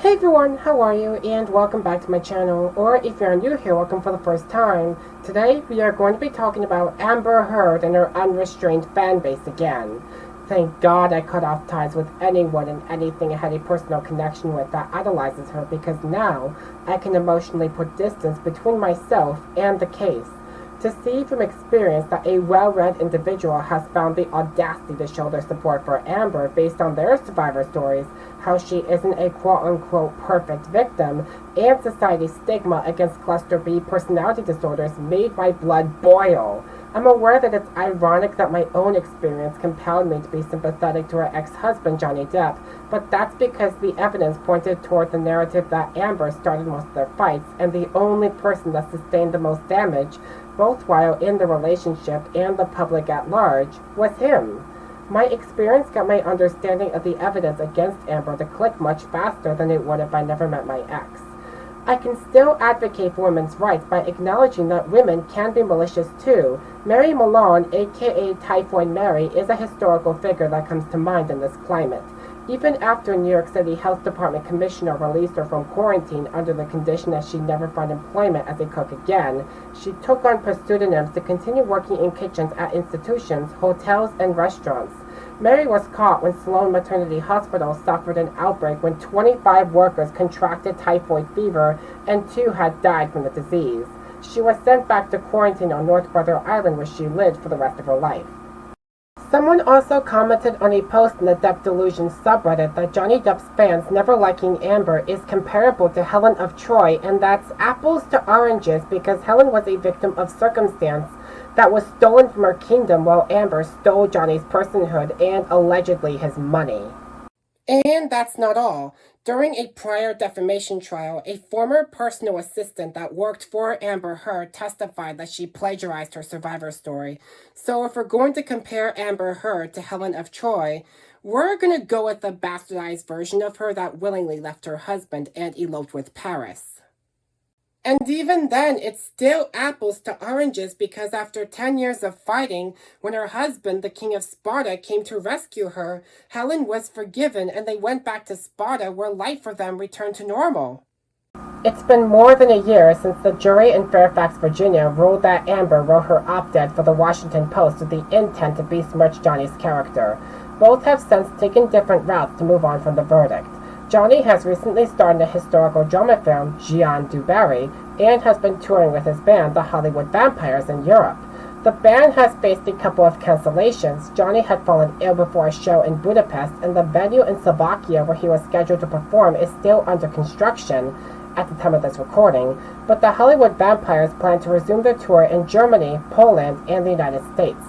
Hey everyone, how are you? And welcome back to my channel, or if you're new here, welcome for the first time. Today we are going to be talking about Amber Heard and her unrestrained fan base again. Thank God I cut off ties with anyone and anything I had a personal connection with that idolizes her, because now I can emotionally put distance between myself and the case. To see from experience that a well-read individual has found the audacity to show their support for Amber based on their survivor stories, how she isn't a quote-unquote perfect victim, and society's stigma against cluster B personality disorders made my blood boil. I'm aware that it's ironic that my own experience compelled me to be sympathetic to her ex-husband Johnny Depp, but that's because the evidence pointed toward the narrative that Amber started most of their fights, and the only person that sustained the most damage, both while in the relationship and the public at large, was him. My experience got my understanding of the evidence against Amber to click much faster than it would if I never met my ex. I can still advocate for women's rights by acknowledging that women can be malicious too. Mary Malone, aka Typhoid Mary, is a historical figure that comes to mind in this climate. Even after New York City Health Department Commissioner released her from quarantine under the condition that she never find employment as a cook again, she took on pseudonyms to continue working in kitchens at institutions, hotels, and restaurants. Mary was caught when Sloan Maternity Hospital suffered an outbreak when 25 workers contracted typhoid fever and 2 had died from the disease. She was sent back to quarantine on North Brother Island, where she lived for the rest of her life. Someone also commented on a post in the Depp Delusion subreddit that Johnny Depp's fans never liking Amber is comparable to Helen of Troy, and that's apples to oranges because Helen was a victim of circumstance that was stolen from her kingdom, while Amber stole Johnny's personhood and allegedly his money. And that's not all. During a prior defamation trial, a former personal assistant that worked for Amber Heard testified that she plagiarized her survivor story. So if we're going to compare Amber Heard to Helen of Troy, we're going to go with the bastardized version of her that willingly left her husband and eloped with Paris. And even then, it's still apples to oranges, because after 10 years of fighting, when her husband, the King of Sparta, came to rescue her, Helen was forgiven and they went back to Sparta, where life for them returned to normal. It's been more than a year since the jury in Fairfax, Virginia ruled that Amber wrote her op-ed for the Washington Post with the intent to besmirch Johnny's character. Both have since taken different routes to move on from the verdict. Johnny has recently starred in the historical drama film Jean du Barry and has been touring with his band, the Hollywood Vampires, in Europe. The band has faced a couple of cancellations. Johnny had fallen ill before a show in Budapest, and the venue in Slovakia where he was scheduled to perform is still under construction at the time of this recording, but the Hollywood Vampires plan to resume their tour in Germany, Poland, and the United States.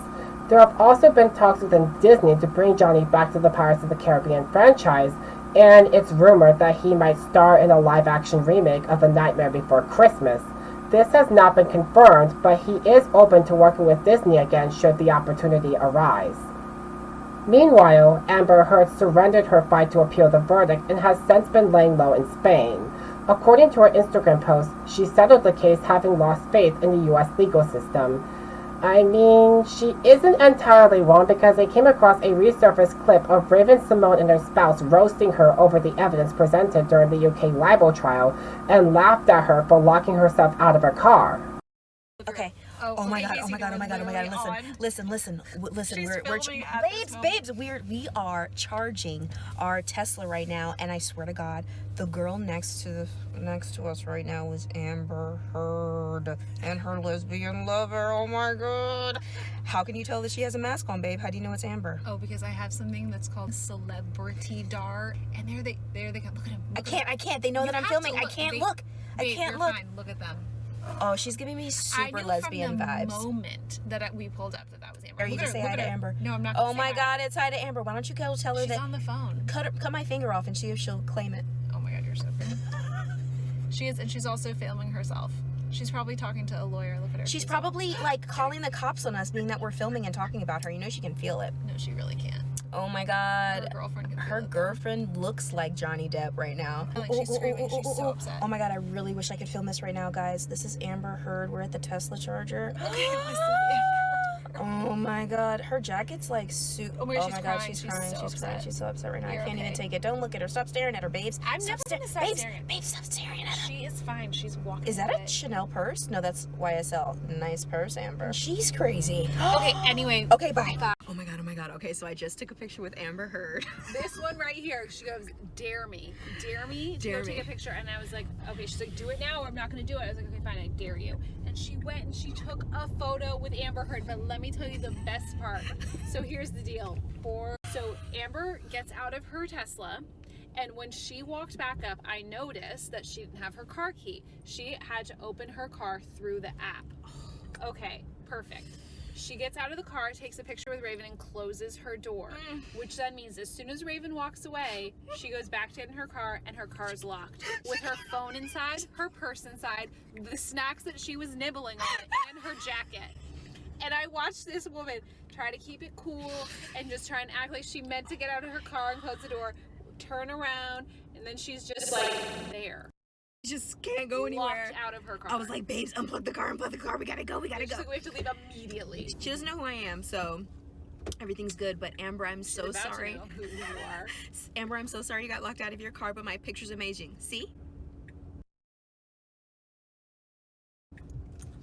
There have also been talks within Disney to bring Johnny back to the Pirates of the Caribbean franchise, and it's rumored that he might star in a live-action remake of The Nightmare Before Christmas. This has not been confirmed, but he is open to working with Disney again should the opportunity arise. Meanwhile, Amber Heard surrendered her fight to appeal the verdict and has since been laying low in Spain. According to her Instagram post, she settled the case having lost faith in the U.S. legal system. I mean, she isn't entirely wrong, because I came across a resurfaced clip of Raven-Symoné and her spouse roasting her over the evidence presented during the UK libel trial and laughed at her for locking herself out of her car. Okay. Oh my god, oh my god, oh my god, oh my god, listen, babes, we are charging our Tesla right now, and I swear to God, the girl next to us right now is Amber Heard and her lesbian lover. Oh my god. How can you tell that she has a mask on, babe? How do you know it's Amber? Oh, because I have something that's called Celebrity Dar, and there they come. Look at him. I can't. They know that I'm filming. I can't look. I can't look. Fine. Look at them. Oh, she's giving me super lesbian vibes. I knew from the moment that we pulled up that was Amber. Are you just say hi to Amber? No, I'm not. Oh my god, it's hi to Amber. Why don't you tell her She's that? She's on the phone. Cut my finger off and see if she'll claim it. Oh my god, you're so good. She is, and she's also filming herself. She's probably talking to a lawyer. Look at her. She's probably like calling the cops on us, being that we're filming and talking about her. You know she can feel it. No, she really can't. Oh my god. Her girlfriend looks like Johnny Depp right now. Like she's screaming. She's so upset. Oh my god, I really wish I could film this right now, guys. This is Amber Heard. We're at the Tesla charger. Okay, Oh Oh my god, her jacket's like Oh my God, she's my god, crying. she's She's crying. so She's crying. upset. She's so upset right now. You're I can't even okay. take it. Don't look at her. Stop staring at her, babes. I'm never gonna stop babes, staring. babes, stop staring at her. She is fine. She's walking. Is that away. a Chanel purse? No, that's YSL. Nice purse, Amber. She's crazy. Okay, anyway. Okay, bye. Oh my god, oh my god. Okay, so I just took a picture with Amber Heard. This one right here, she goes, dare me to Dare go me. take a picture. And I was like, okay, she's like, do it now or I'm not gonna do it. I was like, okay, fine, I dare you. And she went and she took a photo with Amber Heard. But let me tell you the best part. So here's the deal. So Amber gets out of her Tesla, and when she walked back up, I noticed that she didn't have her car key. She had to open her car through the app. Okay, perfect. She gets out of the car, takes a picture with Raven, and closes her door, which then means as soon as Raven walks away, she goes back to get in her car, and her car is locked with her phone inside, her purse inside, the snacks that she was nibbling on, and her jacket. And I watched this woman try to keep it cool and just try and act like she meant to get out of her car and close the door, turn around, and then she's just like there. Just can't go anywhere. Walked out of her car. I was like, babes, unplug the car. We gotta go. We gotta She's go. like, we have to leave immediately. She doesn't know who I am, so everything's good. But Amber, I'm so She's about to sorry. know who you are. Amber, I'm so sorry you got locked out of your car, but my picture's amazing. See?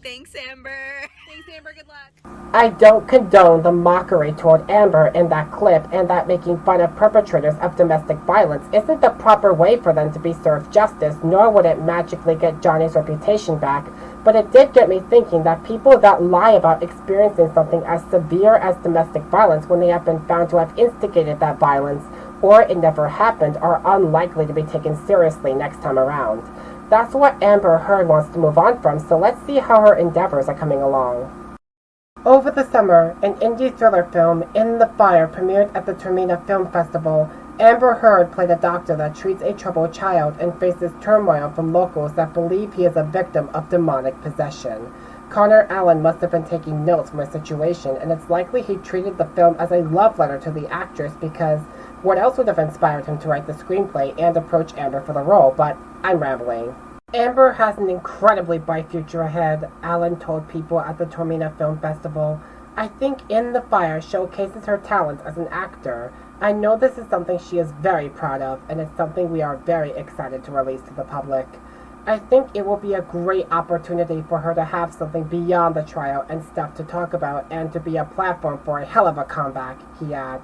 Thanks, Amber. Thanks, Amber. Good luck. I don't condone the mockery toward Amber in that clip, and that making fun of perpetrators of domestic violence isn't the proper way for them to be served justice, nor would it magically get Johnny's reputation back. But it did get me thinking that people that lie about experiencing something as severe as domestic violence when they have been found to have instigated that violence, or it never happened, are unlikely to be taken seriously next time around. That's what Amber Heard wants to move on from, so let's see how her endeavors are coming along. Over the summer, an indie thriller film, In the Fire, premiered at the Termina Film Festival. Amber Heard played a doctor that treats a troubled child and faces turmoil from locals that believe he is a victim of demonic possession. Connor Allen must have been taking notes from the situation, and it's likely he treated the film as a love letter to the actress, because what else would have inspired him to write the screenplay and approach Amber for the role? But I'm rambling. Amber has an incredibly bright future ahead, Allen told people at the Termina Film Festival. I think In the Fire showcases her talent as an actor. I know this is something she is very proud of, and it's something we are very excited to release to the public. I think it will be a great opportunity for her to have something beyond the trial and stuff to talk about, and to be a platform for a hell of a comeback, he adds.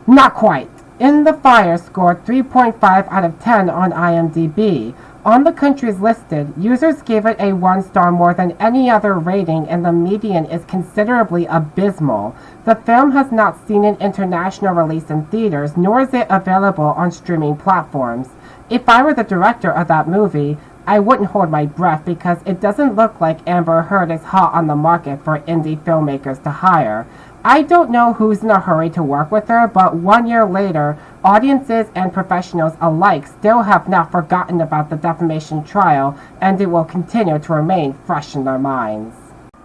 Not quite. In the Fire scored 3.5 out of 10 on IMDb. On the countries listed, users gave it a 1 star more than any other rating, and the median is considerably abysmal. The film has not seen an international release in theaters, nor is it available on streaming platforms. If I were the director of that movie, I wouldn't hold my breath, because it doesn't look like Amber Heard is hot on the market for indie filmmakers to hire. I don't know who's in a hurry to work with her, but 1 year later, audiences and professionals alike still have not forgotten about the defamation trial, and it will continue to remain fresh in their minds.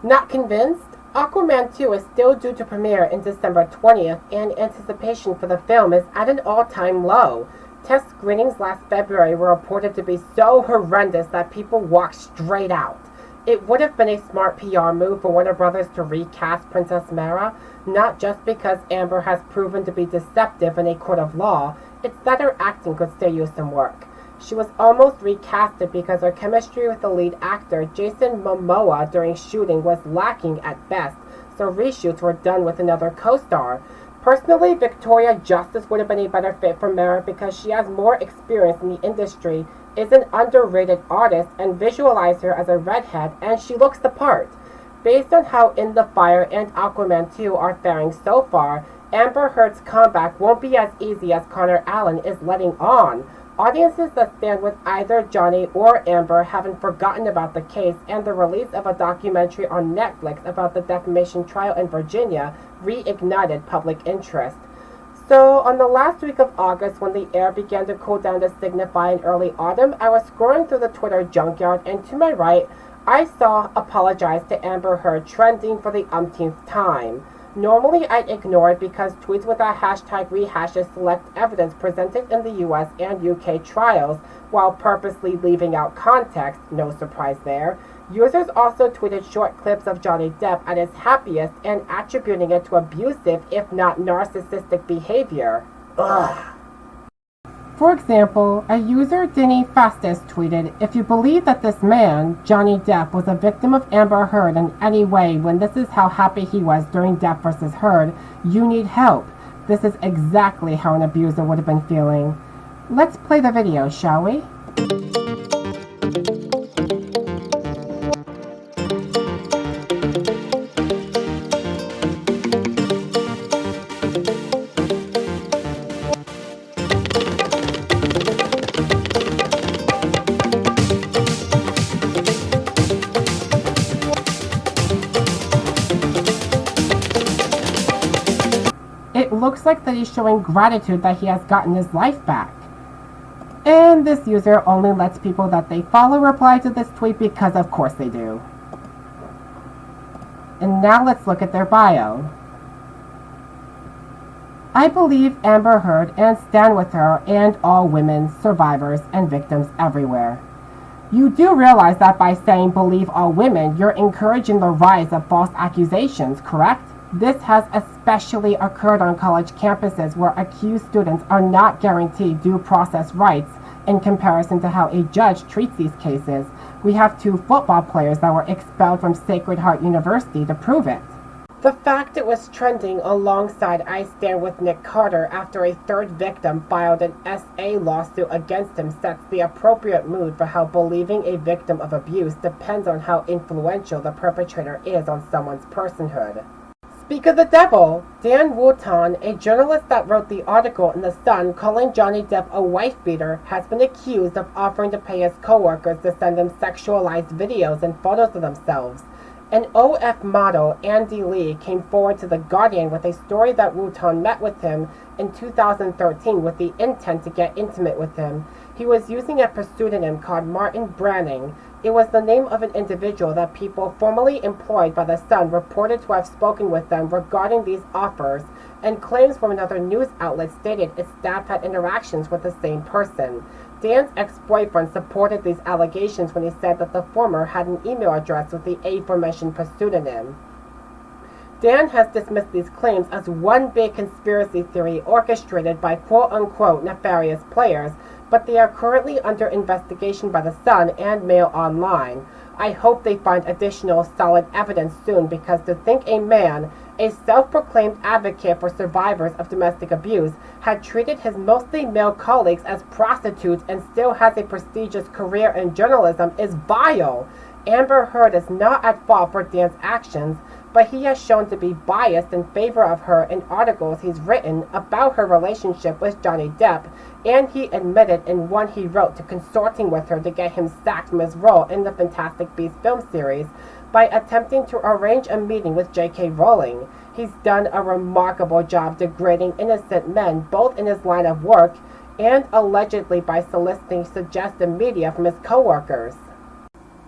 Not convinced? Aquaman 2 is still due to premiere in December 20th, and anticipation for the film is at an all-time low. Test screenings last February were reported to be so horrendous that people walked straight out. It would have been a smart PR move for Warner Brothers to recast Princess Mara, not just because Amber has proven to be deceptive in a court of law, it's that her acting could still use some work. She was almost recasted because her chemistry with the lead actor, Jason Momoa, during shooting was lacking at best, so reshoots were done with another co-star. Personally, Victoria Justice would have been a better fit for Mara because she has more experience in the industry, is an underrated artist, and visualize her as a redhead, and she looks the part. Based on how In the Fire and Aquaman 2 are faring so far, Amber Heard's comeback won't be as easy as Connor Allen is letting on. Audiences that stand with either Johnny or Amber haven't forgotten about the case, and the release of a documentary on Netflix about the defamation trial in Virginia reignited public interest. So, on the last week of August, when the air began to cool down to signify an early autumn, I was scrolling through the Twitter junkyard, and to my right, I saw "Apologize to Amber Heard" trending for the umpteenth time. Normally I'd ignore it because tweets with that hashtag rehashes select evidence presented in the US and UK trials while purposely leaving out context, no surprise there. Users also tweeted short clips of Johnny Depp at his happiest and attributing it to abusive, if not narcissistic behavior. Ugh. For example, a user, Denny Fastis, tweeted, "If you believe that this man, Johnny Depp, was a victim of Amber Heard in any way when this is how happy he was during Depp versus Heard, you need help. This is exactly how an abuser would have been feeling." Let's play the video, shall we? It looks like that he's showing gratitude that he has gotten his life back. And this user only lets people that they follow reply to this tweet because of course they do. And now let's look at their bio. "I believe Amber Heard and stand with her and all women, survivors, and victims everywhere." You do realize that by saying "believe all women," you're encouraging the rise of false accusations, correct? This has especially occurred on college campuses where accused students are not guaranteed due process rights in comparison to how a judge treats these cases. We have 2 football players that were expelled from Sacred Heart University to prove it. The fact it was trending alongside "I Stand with Nick Carter" after a third victim filed an SA lawsuit against him sets the appropriate mood for how believing a victim of abuse depends on how influential the perpetrator is on someone's personhood. Speak of the devil! Dan Wooton, a journalist that wrote the article in The Sun calling Johnny Depp a wife-beater, has been accused of offering to pay his co-workers to send him sexualized videos and photos of themselves. An OF model, Andy Lee, came forward to The Guardian with a story that Wooton met with him in 2013 with the intent to get intimate with him. He was using a pseudonym called Martin Branning. It was the name of an individual that people formerly employed by The Sun reported to have spoken with them regarding these offers, and claims from another news outlet stated its staff had interactions with the same person. Dan's ex-boyfriend supported these allegations when he said that the former had an email address with the aforementioned pseudonym. Dan has dismissed these claims as one big conspiracy theory orchestrated by quote-unquote nefarious players, but they are currently under investigation by The Sun and Mail Online. I hope they find additional solid evidence soon, because to think a man, a self-proclaimed advocate for survivors of domestic abuse, had treated his mostly male colleagues as prostitutes and still has a prestigious career in journalism is vile. Amber Heard is not at fault for Dan's actions, but he has shown to be biased in favor of her in articles he's written about her relationship with Johnny Depp, and he admitted in one he wrote to consorting with her to get him sacked from his role in the Fantastic Beasts film series by attempting to arrange a meeting with J.K. Rowling. He's done a remarkable job degrading innocent men both in his line of work and allegedly by soliciting suggestive media from his co-workers.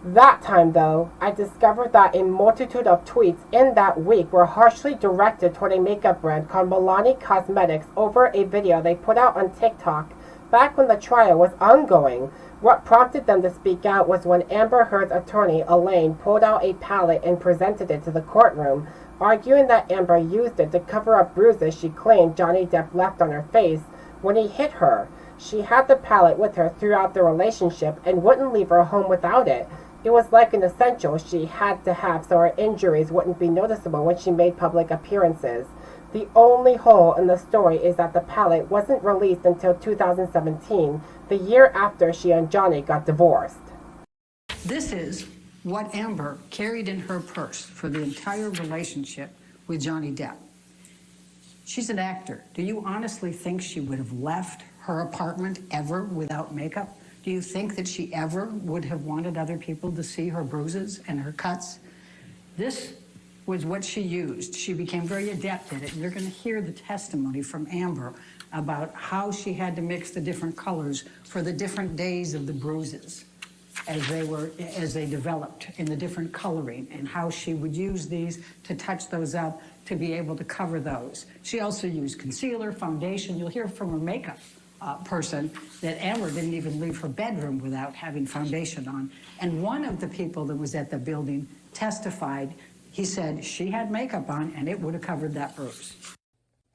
That time, though, I discovered that a multitude of tweets in that week were harshly directed toward a makeup brand called Milani Cosmetics over a video they put out on TikTok back when the trial was ongoing. What prompted them to speak out was when Amber Heard's attorney, Elaine, pulled out a palette and presented it to the courtroom, arguing that Amber used it to cover up bruises she claimed Johnny Depp left on her face when he hit her. She had the palette with her throughout the relationship and wouldn't leave her home without it. It was like an essential she had to have so her injuries wouldn't be noticeable when she made public appearances. The only hole in the story is that the palette wasn't released until 2017, the year after she and Johnny got divorced. This is what Amber carried in her purse for the entire relationship with Johnny Depp. She's an actor. Do you honestly think she would have left her apartment ever without makeup? Do you think that she ever would have wanted other people to see her bruises and her cuts? This was what she used. She became very adept at it. You're going to hear the testimony from Amber about how she had to mix the different colors for the different days of the bruises as they developed in the different coloring, and how she would use these to touch those up to be able to cover those. She also used concealer, foundation. You'll hear from her makeup person that Amber didn't even leave her bedroom without having foundation on. And one of the people that was at the building testified. He said she had makeup on and it would have covered that bruise.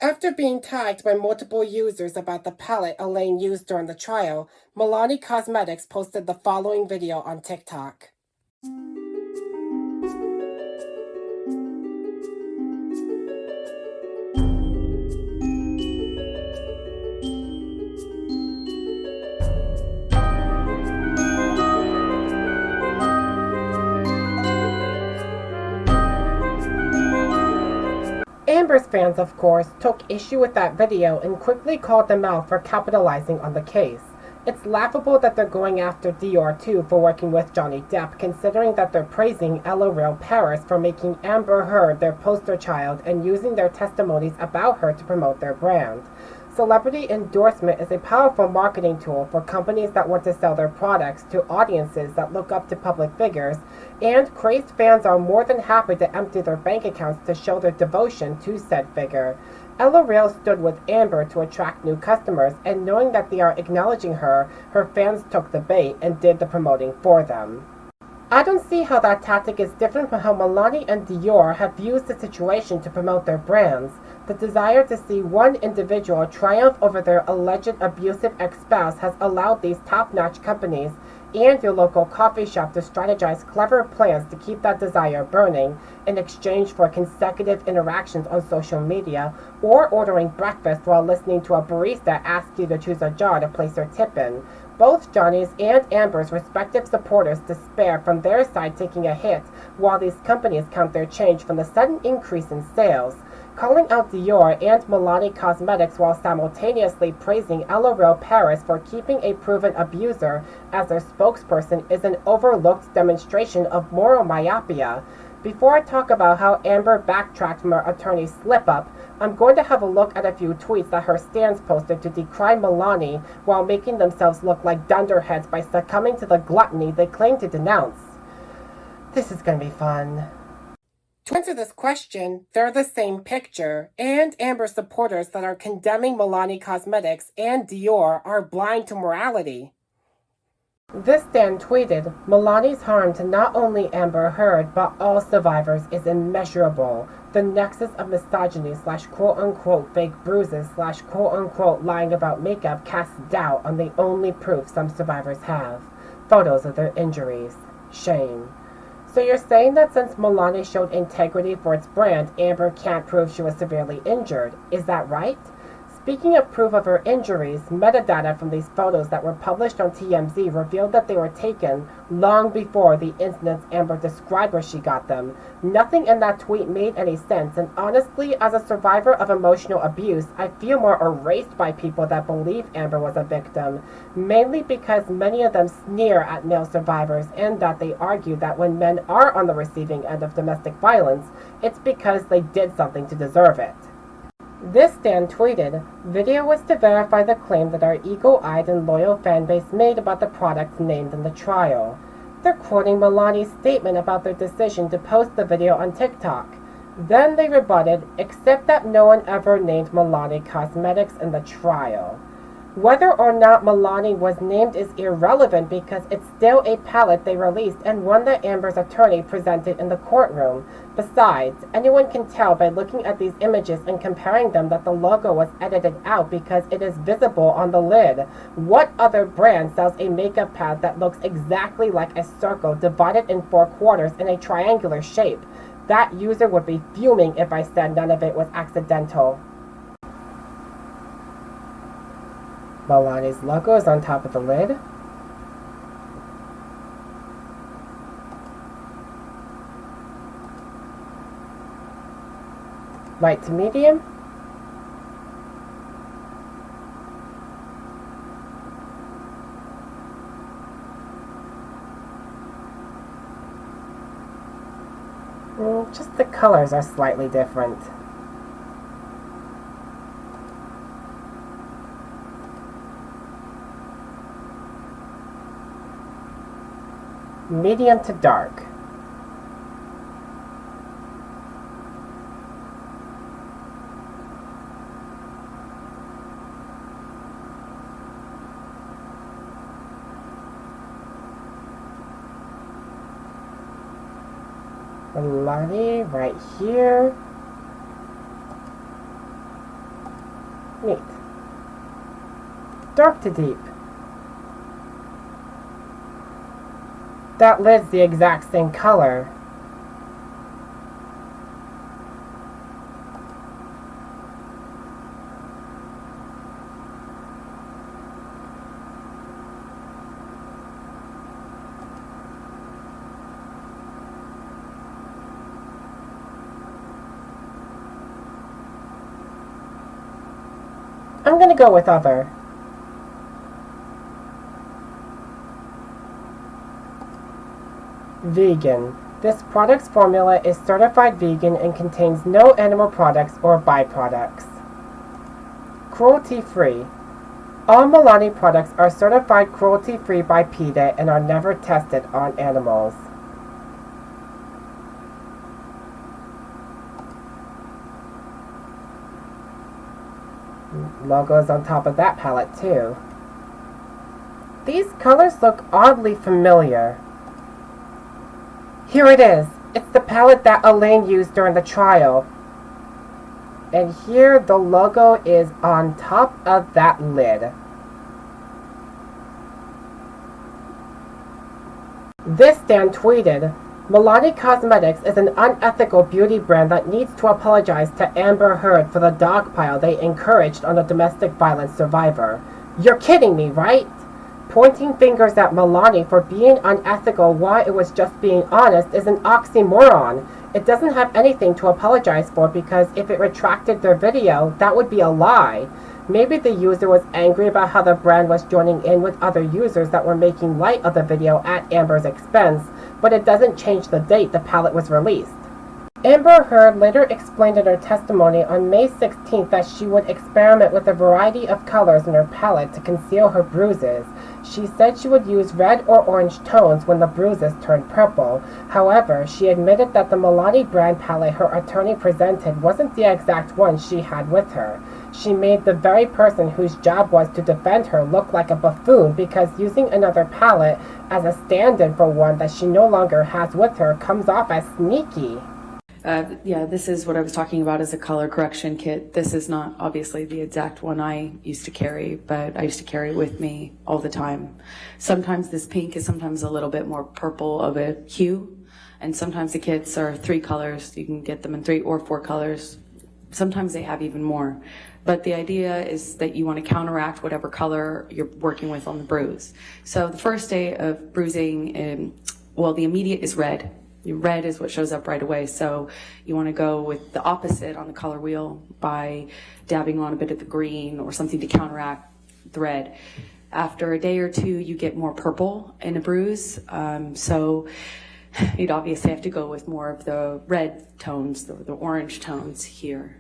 After being tagged by multiple users about the palette Elaine used during the trial, Milani Cosmetics posted the following video on TikTok. Amber's fans, of course, took issue with that video and quickly called them out for capitalizing on the case. It's laughable that they're going after Dior too for working with Johnny Depp, considering that they're praising L'Oreal Paris for making Amber Heard their poster child and using their testimonies about her to promote their brand. Celebrity endorsement is a powerful marketing tool for companies that want to sell their products to audiences that look up to public figures, and crazed fans are more than happy to empty their bank accounts to show their devotion to said figure. L'Oreal stood with Amber to attract new customers, and knowing that they are acknowledging her, her fans took the bait and did the promoting for them. I don't see how that tactic is different from how Milani and Dior have used the situation to promote their brands. The desire to see one individual triumph over their alleged abusive ex-spouse has allowed these top-notch companies and your local coffee shop to strategize clever plans to keep that desire burning in exchange for consecutive interactions on social media or ordering breakfast while listening to a barista ask you to choose a jar to place your tip in. Both Johnny's and Amber's respective supporters despair from their side taking a hit while these companies count their change from the sudden increase in sales. Calling out Dior and Milani Cosmetics while simultaneously praising L'Oreal Paris for keeping a proven abuser as their spokesperson is an overlooked demonstration of moral myopia. Before I talk about how Amber backtracked from her attorney's slip-up, I'm going to have a look at a few tweets that her stans posted to decry Milani while making themselves look like dunderheads by succumbing to the gluttony they claim to denounce. This is going to be fun. To answer this question, they're the same picture, and Amber supporters that are condemning Milani Cosmetics and Dior are blind to morality. This stan tweeted, Milani's harm to not only Amber Heard, but all survivors is immeasurable. The nexus of misogyny / quote-unquote fake bruises / quote-unquote lying about makeup casts doubt on the only proof some survivors have. Photos of their injuries. Shame. So you're saying that since Milani showed integrity for its brand, Amber can't prove she was severely injured. Is that right? Speaking of proof of her injuries, metadata from these photos that were published on TMZ revealed that they were taken long before the incidents Amber described where she got them. Nothing in that tweet made any sense, and honestly, as a survivor of emotional abuse, I feel more erased by people that believe Amber was a victim, mainly because many of them sneer at male survivors and that they argue that when men are on the receiving end of domestic violence, it's because they did something to deserve it. This stan tweeted, video was to verify the claim that our eagle-eyed and loyal fanbase made about the products named in the trial. They're quoting Milani's statement about their decision to post the video on TikTok. Then they rebutted, except that no one ever named Milani Cosmetics in the trial. Whether or not Milani was named is irrelevant because it's still a palette they released and one that Amber's attorney presented in the courtroom. Besides, anyone can tell by looking at these images and comparing them that the logo was edited out because it is visible on the lid. What other brand sells a makeup pad that looks exactly like a circle divided in 4 quarters in a triangular shape? That user would be fuming if I said none of it was accidental. Milani's logo is on top of the lid. Light to medium. Just the colors are slightly different. Medium to dark. Milani right here. Neat. Dark to deep. That lid's the exact same color. I'm gonna go with other. Vegan. This product's formula is certified vegan and contains no animal products or byproducts. Cruelty-free. All Milani products are certified cruelty-free by PETA and are never tested on animals. Logos on top of that palette too. These colors look oddly familiar. Here it is. It's the palette that Elaine used during the trial. And here the logo is on top of that lid. This Dan tweeted, Milani Cosmetics is an unethical beauty brand that needs to apologize to Amber Heard for the dog pile they encouraged on a domestic violence survivor. You're kidding me, right? Pointing fingers at Milani for being unethical while it was just being honest is an oxymoron. It doesn't have anything to apologize for because if it retracted their video, that would be a lie. Maybe the user was angry about how the brand was joining in with other users that were making light of the video at Amber's expense, but it doesn't change the date the palette was released. Amber Heard later explained in her testimony on May 16th that she would experiment with a variety of colors in her palette to conceal her bruises. She said she would use red or orange tones when the bruises turned purple. However, she admitted that the Milani brand palette her attorney presented wasn't the exact one she had with her. She made the very person whose job was to defend her look like a buffoon because using another palette as a stand-in for one that she no longer has with her comes off as sneaky. Yeah, this is what I was talking about as a color correction kit. This is not obviously the exact one I used to carry, but I used to carry it with me all the time. Sometimes this pink is sometimes a little bit more purple of a hue, and sometimes the kits are 3 colors. You can get them in 3 or 4 colors. Sometimes they have even more. But the idea is that you want to counteract whatever color you're working with on the bruise. So the first day of bruising, well, the immediate is red. Red is what shows up right away, so you want to go with the opposite on the color wheel by dabbing on a bit of the green or something to counteract the red. After a day or 2, you get more purple in a bruise, so you'd obviously have to go with more of the red tones, the orange tones here.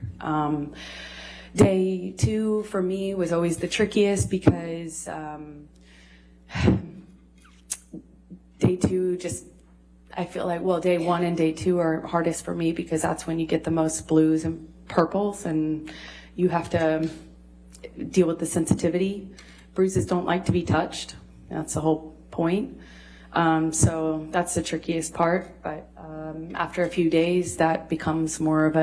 Day 2 for me was always the trickiest because day 2 just, I feel like, well, day 1 and day 2 are hardest for me because that's when you get the most blues and purples and you have to deal with the sensitivity. Bruises don't like to be touched. That's the whole point. So that's the trickiest part. But after a few days, that becomes more of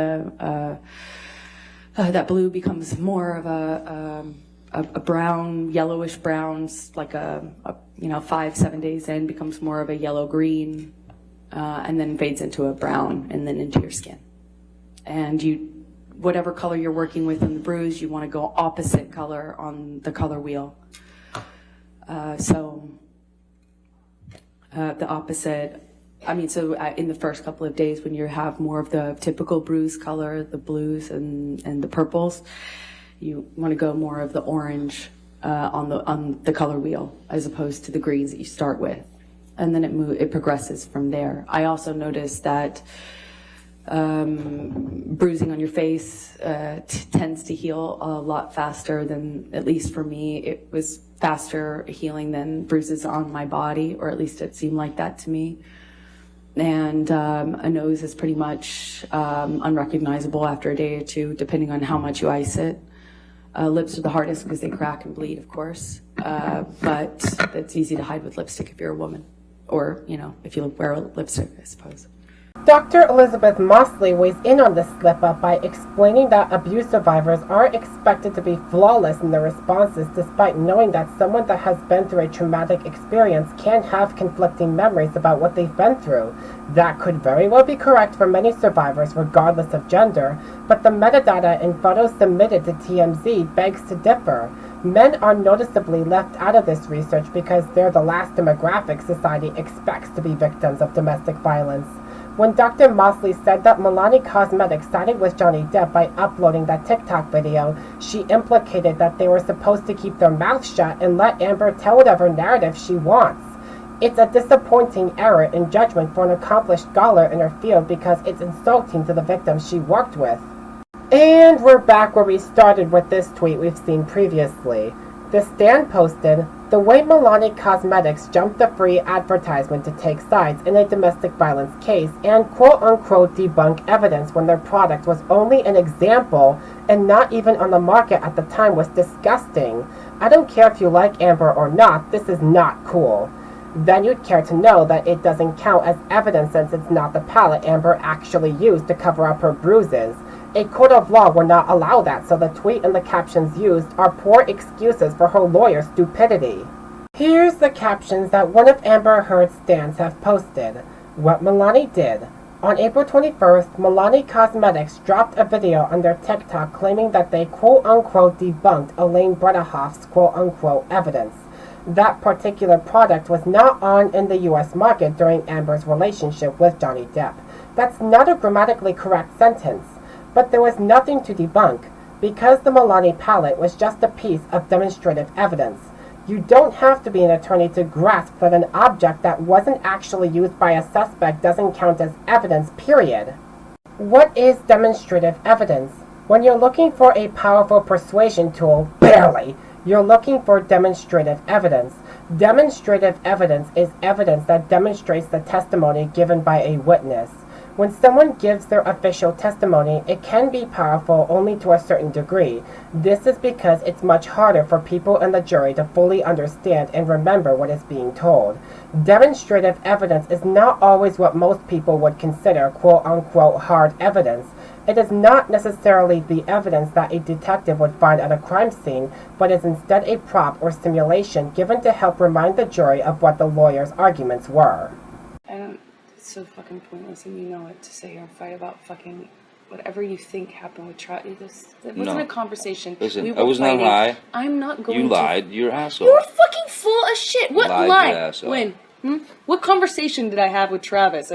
that blue becomes more of a brown, yellowish browns, like a 5-7 days in, becomes more of a yellow-green. And then fades into a brown and then into your skin. And whatever color you're working with in the bruise, you want to go opposite color on the color wheel. The opposite, in the first couple of days when you have more of the typical bruise color, the blues and the purples, you want to go more of the orange on the color wheel as opposed to the greens that you start with. And then it progresses from there. I also noticed that bruising on your face tends to heal a lot faster than, at least for me, it was faster healing than bruises on my body, or at least it seemed like that to me. And a nose is pretty much unrecognizable after a day or 2, depending on how much you ice it. Lips are the hardest because they crack and bleed, of course, but it's easy to hide with lipstick if you're a woman. Or, if you wear lipstick, I suppose. Dr. Elizabeth Mosley weighs in on this slip-up by explaining that abuse survivors are expected to be flawless in their responses despite knowing that someone that has been through a traumatic experience can have conflicting memories about what they've been through. That could very well be correct for many survivors regardless of gender, but the metadata and photos submitted to TMZ begs to differ. Men are noticeably left out of this research because they're the last demographic society expects to be victims of domestic violence. When Dr. Mosley said that Milani Cosmetics sided with Johnny Depp by uploading that TikTok video, she implicated that they were supposed to keep their mouths shut and let Amber tell whatever narrative she wants. It's a disappointing error in judgment for an accomplished scholar in her field because it's insulting to the victims she worked with. And we're back where we started with this tweet we've seen previously. The Stand posted, "The way Milani Cosmetics jumped the free advertisement to take sides in a domestic violence case and quote-unquote debunk evidence when their product was only an example and not even on the market at the time was disgusting. I don't care if you like Amber or not, this is not cool." Then you'd care to know that it doesn't count as evidence since it's not the palette Amber actually used to cover up her bruises. A court of law will not allow that, so the tweet and the captions used are poor excuses for her lawyer's stupidity. Here's the captions that one of Amber Heard's stans have posted. What Milani did. On April 21st, Milani Cosmetics dropped a video on their TikTok claiming that they quote-unquote debunked Elaine Bredehoff's quote-unquote evidence. That particular product was not on in the US market during Amber's relationship with Johnny Depp. That's not a grammatically correct sentence. But there was nothing to debunk, because the Milani palette was just a piece of demonstrative evidence. You don't have to be an attorney to grasp that an object that wasn't actually used by a suspect doesn't count as evidence, period. What is demonstrative evidence? When you're looking for a powerful persuasion tool, barely, you're looking for demonstrative evidence. Demonstrative evidence is evidence that demonstrates the testimony given by a witness. When someone gives their official testimony, it can be powerful only to a certain degree. This is because it's much harder for people in the jury to fully understand and remember what is being told. Demonstrative evidence is not always what most people would consider quote-unquote hard evidence. It is not necessarily the evidence that a detective would find at a crime scene, but is instead a prop or simulation given to help remind the jury of what the lawyer's arguments were. It's so fucking pointless, and you know it, to sit here and fight about fucking whatever you think happened with Trout. This wasn't a conversation. Listen, we were I was fighting. not high. I'm not going to. You lied. You're an asshole. You were fucking full of shit. What Lied, lie? you asshole. When? What conversation did I have with Travis?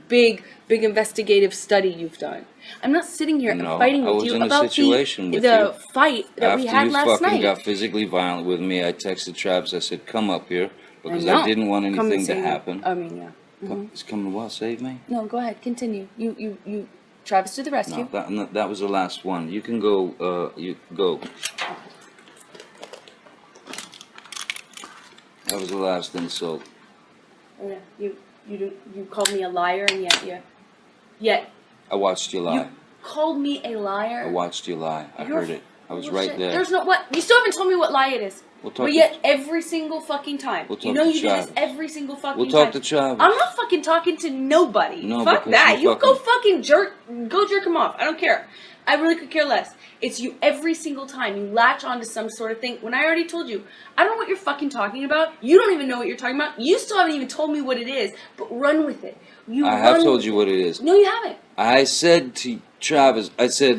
Big investigative study you've done. I'm not sitting here and fighting with you about the fight that we had last night. After you fucking got physically violent with me, I texted Travis. I said, "Come up here," because I didn't want anything to happen. I mean, yeah. It's coming to what? Save me? No, go ahead. Continue. You. Travis to the rescue. No, that was the last one. You can go. You go. That was the last insult. Yeah, you called me a liar, and yet I watched you lie. You called me a liar. I watched you lie. I heard it. I was right there. There's no what. You still haven't told me what lie it is. But yet every single fucking time. We'll talk you know to you Travis. do this every single fucking time. We'll talk to Travis. I'm not fucking talking to nobody. No, fuck that. You go fucking jerk him off. I don't care. I really could care less. It's you every single time. You latch onto some sort of thing. When I already told you, I don't know what you're fucking talking about. You don't even know what you're talking about. You still haven't even told me what it is. But run with it. I have told you what it is. No, you haven't. I said to Travis, I said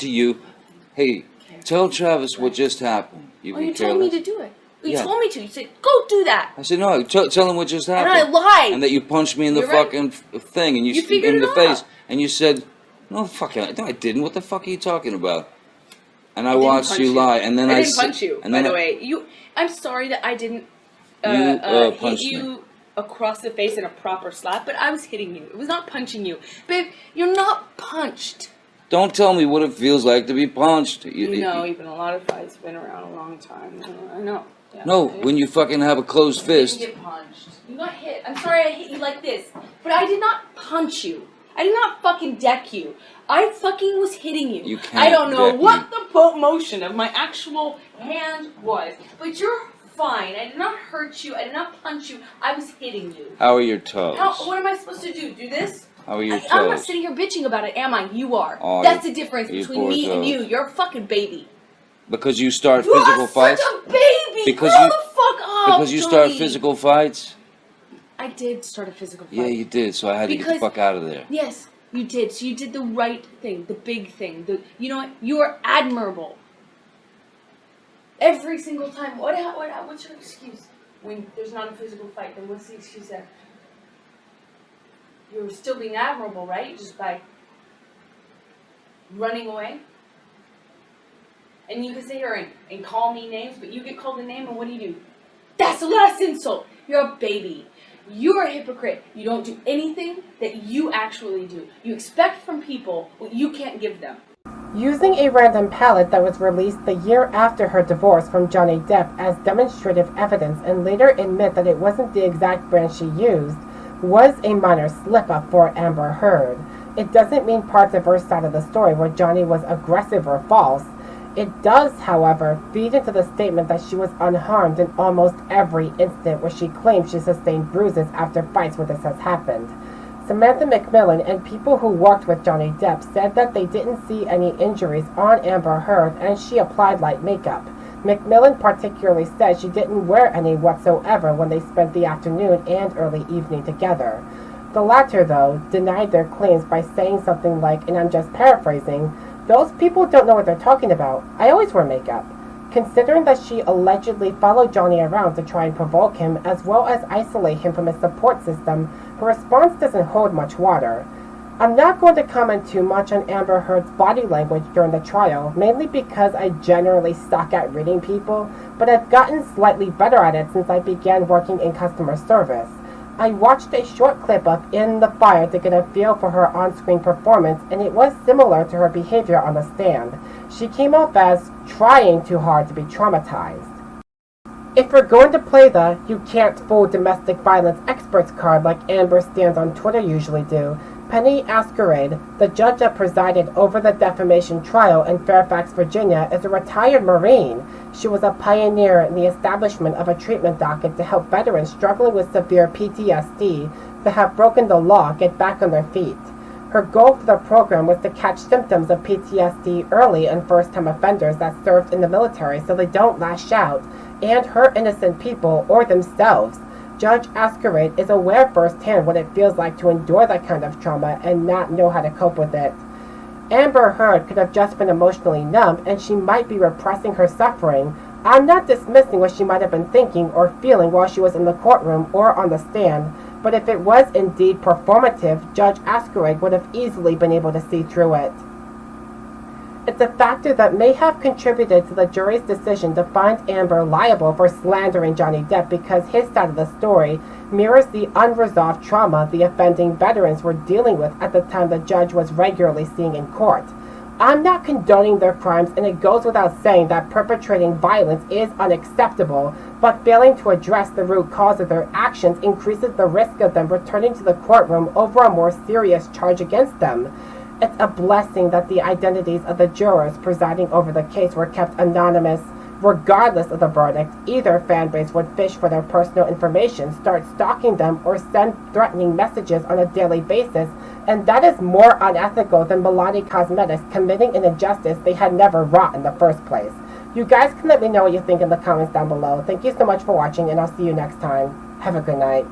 to you, hey, tell Travis what just happened. You told me to do it. You told me to. You said, go do that. I said, no, tell him what just happened. And I lied. And that you punched me in the fucking thing. And you figured in it the face. out. And you said, no, I didn't. What the fuck are you talking about? And I watched you lie. And then I didn't punch you, by the way. I'm sorry that I didn't hit you across the face in a proper slap, but I was hitting you. It was not punching you. Babe, you're not punched. Don't tell me what it feels like to be punched. You've been a lot of fights, been around a long time. I know. Yeah, no, when you fucking have a closed fist. You didn't get punched. You got hit. I'm sorry I hit you like this, but I did not punch you. I did not fucking deck you. I fucking was hitting you. You can't I don't know deck what me. the motion of my actual hand was, but you're fine. I did not hurt you. I did not punch you. I was hitting you. How are your toes? What am I supposed to do? Do this? How are your toes? I'm not sitting here bitching about it, am I? You are. Oh, That's the difference your between poor me and toes. you. You're a fucking baby. Because you start You physical are fights? such a baby! Because Grow you, the fuck up, because you start Johnny. physical fights? I did start a physical fight. Yeah, you did, so I had to get the fuck out of there. Yes, you did. So you did the right thing, the big thing. You know what? You are admirable. Every single time. What's your excuse? When there's not a physical fight, then what's the excuse there? You're still being admirable, right? Just by running away? And you can sit here and call me names, but you get called a name, and what do? That's the last insult. You're a baby. You're a hypocrite. You don't do anything that you actually do. You expect from people what you can't give them. Using a random palette that was released the year after her divorce from Johnny Depp as demonstrative evidence and later admit that it wasn't the exact brand she used was a minor slip-up for Amber Heard. It doesn't mean parts of her side of the story where Johnny was aggressive or false. It does, however, feed into the statement that she was unharmed in almost every incident where she claims she sustained bruises after fights where this has happened. Samantha McMillan and people who worked with Johnny Depp said that they didn't see any injuries on Amber Heard and she applied light makeup. McMillan particularly said she didn't wear any whatsoever when they spent the afternoon and early evening together. The latter, though, denied their claims by saying something like, and I'm just paraphrasing, "Those people don't know what they're talking about. I always wear makeup." Considering that she allegedly followed Johnny around to try and provoke him as well as isolate him from his support system, her response doesn't hold much water. I'm not going to comment too much on Amber Heard's body language during the trial, mainly because I generally suck at reading people, but I've gotten slightly better at it since I began working in customer service. I watched a short clip of In the Fire to get a feel for her on-screen performance, and it was similar to her behavior on the stand. She came off as trying too hard to be traumatized. If we're going to play the "you can't fool domestic violence experts" card like Amber stands on Twitter usually do, Penny Askerade, the judge that presided over the defamation trial in Fairfax, Virginia, is a retired Marine. She was a pioneer in the establishment of a treatment docket to help veterans struggling with severe PTSD that have broken the law get back on their feet. Her goal for the program was to catch symptoms of PTSD early in first-time offenders that served in the military so they don't lash out and hurt innocent people or themselves. Judge Askerade is aware firsthand what it feels like to endure that kind of trauma and not know how to cope with it. Amber Heard could have just been emotionally numb and she might be repressing her suffering. I'm not dismissing what she might have been thinking or feeling while she was in the courtroom or on the stand, but if it was indeed performative, Judge Askerade would have easily been able to see through it. It's a factor that may have contributed to the jury's decision to find Amber liable for slandering Johnny Depp because his side of the story mirrors the unresolved trauma the offending veterans were dealing with at the time the judge was regularly seeing in court. I'm not condoning their crimes, and it goes without saying that perpetrating violence is unacceptable, but failing to address the root cause of their actions increases the risk of them returning to the courtroom over a more serious charge against them. It's a blessing that the identities of the jurors presiding over the case were kept anonymous. Regardless of the verdict, either fanbase would fish for their personal information, start stalking them, or send threatening messages on a daily basis, and that is more unethical than Milani Cosmetics committing an injustice they had never wrought in the first place. You guys can let me know what you think in the comments down below. Thank you so much for watching, and I'll see you next time. Have a good night.